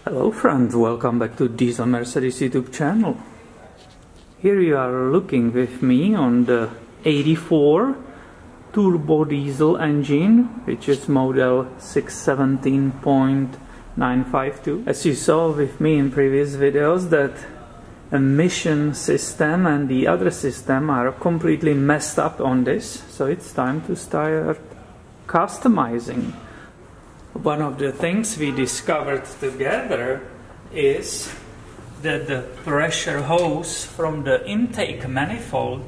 Hello friends, welcome back to Diesel Mercedes YouTube channel. Here you are looking with me on the 84 turbo diesel engine, which is model 617.952. As you saw with me in previous videos, that emission system and the other system are completely messed up on this, so it's time to start customizing. One of the things we discovered together is that the pressure hose from the intake manifold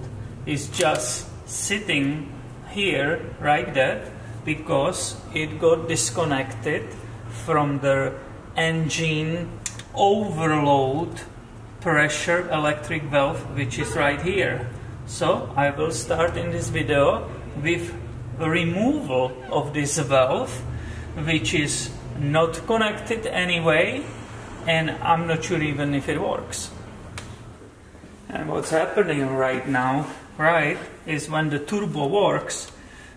is just sitting here like that because it got disconnected from the engine overload pressure electric valve, which is right here. So I will start in this video with removal of this valve, which is not connected anyway, and I'm not sure even if it works. And what's happening right now, is when the turbo works,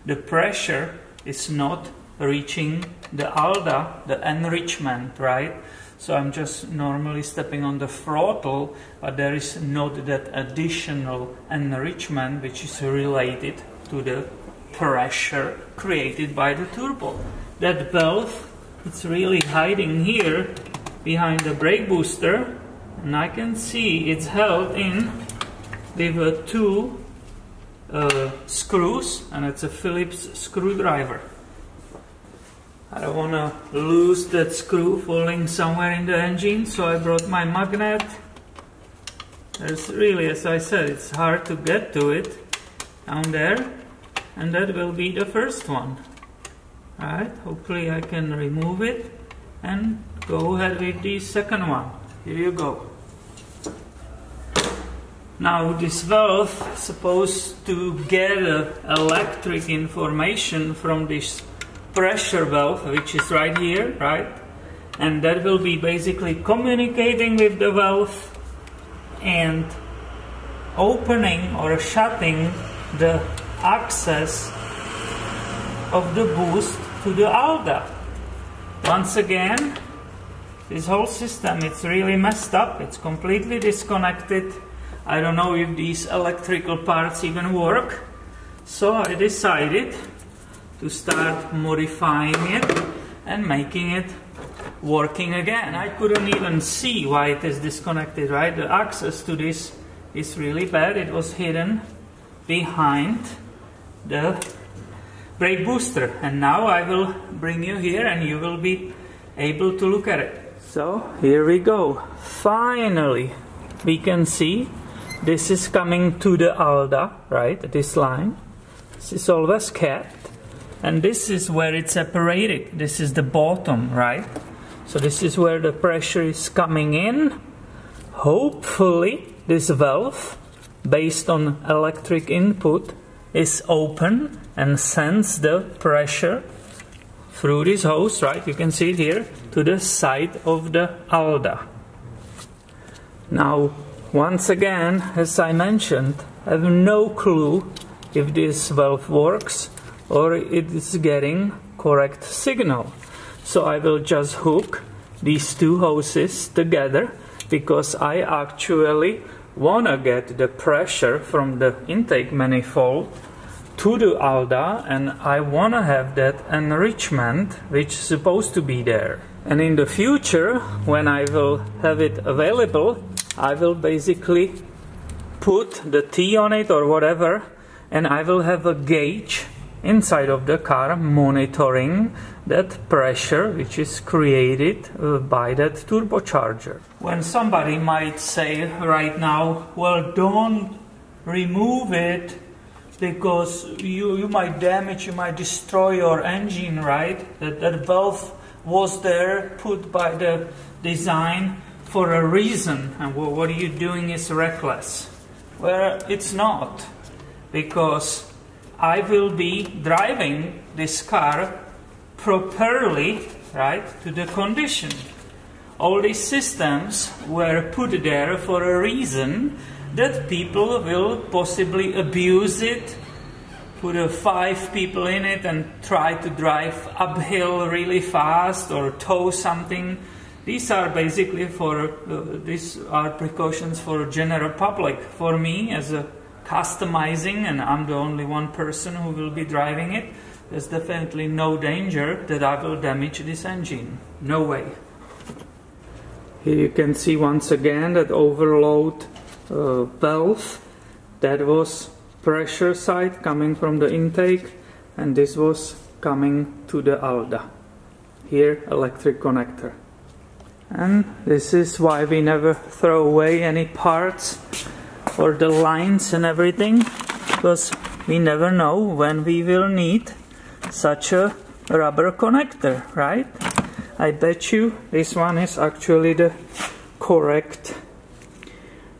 the pressure is not reaching the ALDA, the enrichment, right? So I'm just normally stepping on the throttle, but there is not that additional enrichment which is related to the pressure created by the turbo. That valve, it's really hiding here behind the brake booster, and I can see it's held in with two screws, and it's a Phillips screwdriver. I don't want to lose that screw falling somewhere in the engine, so I brought my magnet. There's really, as I said, it's hard to get to it down there, and that will be the first one. Alright, hopefully I can remove it and go ahead with the second one. Here you go. Now this valve is supposed to get electric information from this pressure valve, which is right here, right? And that will be basically communicating with the valve and opening or shutting the access of the boost to the ALDA. Once again, this whole system, it's really messed up. It's completely disconnected. I don't know if these electrical parts even work. So I decided to start modifying it and making it working again. I couldn't even see why it is disconnected, right? The access to this is really bad. It was hidden behind the brake booster, and now I will bring you here and you will be able to look at it. So here we go. Finally we can see this is coming to the ALDA, right? This line. This is always kept, and this is where it's separated. This is the bottom, right? So this is where the pressure is coming in. Hopefully this valve, based on electric input, is open and sends the pressure through this hose, right? You can see it here, to the side of the ALDA. Now, once again, as I mentioned, I have no clue if this valve works or it is getting correct signal. So I will just hook these two hoses together because I actually wanna get the pressure from the intake manifold to the ALDA, and I wanna have that enrichment which is supposed to be there. And in the future, when I will have it available, I will basically put the T on it or whatever, and I will have a gauge inside of the car monitoring that pressure which is created by that turbocharger. When somebody might say right now, well, don't remove it because you might damage, you might destroy your engine, right? That valve was there, put by the design for a reason, and what are you doing is reckless. Well, it's not, because I will be driving this car properly, right, to the condition. All these systems were put there for a reason, that people will possibly abuse it, put 5 people in it and try to drive uphill really fast or tow something these are basically for these are precautions for general public. For me, as a customizing, and I'm the only one person who will be driving it, there's definitely no danger that I will damage this engine. No way. Here you can see once again that overload valve. That was pressure side coming from the intake, and this was coming to the ALDA. Here, electric connector. And this is why we never throw away any parts or the lines and everything, because we never know when we will need such a rubber connector, right? I bet you this one is actually the correct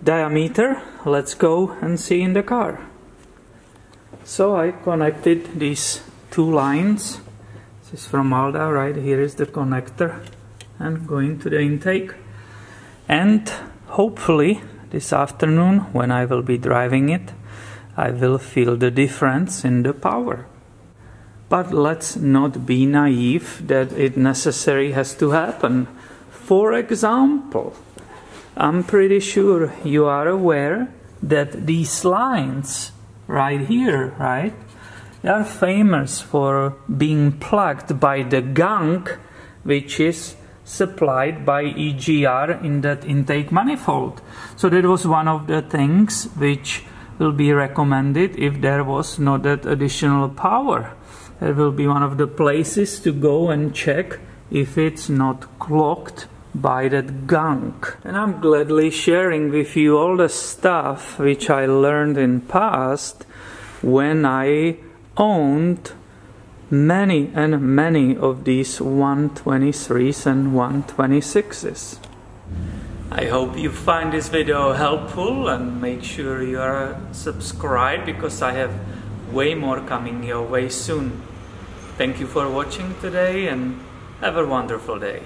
diameter. Let's go and see in the car. So I connected these two lines. This is from ALDA, right? Here is the connector and going to the intake. And hopefully this afternoon, when I will be driving it, I will feel the difference in the power. But let's not be naive that it necessarily has to happen. For example, I'm pretty sure you are aware that these lines right here, right, they are famous for being plugged by the gunk which is supplied by EGR in that intake manifold. So that was one of the things which will be recommended if there was not that additional power. That will be one of the places to go and check if it's not clogged by that gunk. And I'm gladly sharing with you all the stuff which I learned in past when I owned many and many of these 123s and 126s. I hope you find this video helpful, and make sure you are subscribed, because I have way more coming your way soon. Thank you for watching today, and have a wonderful day.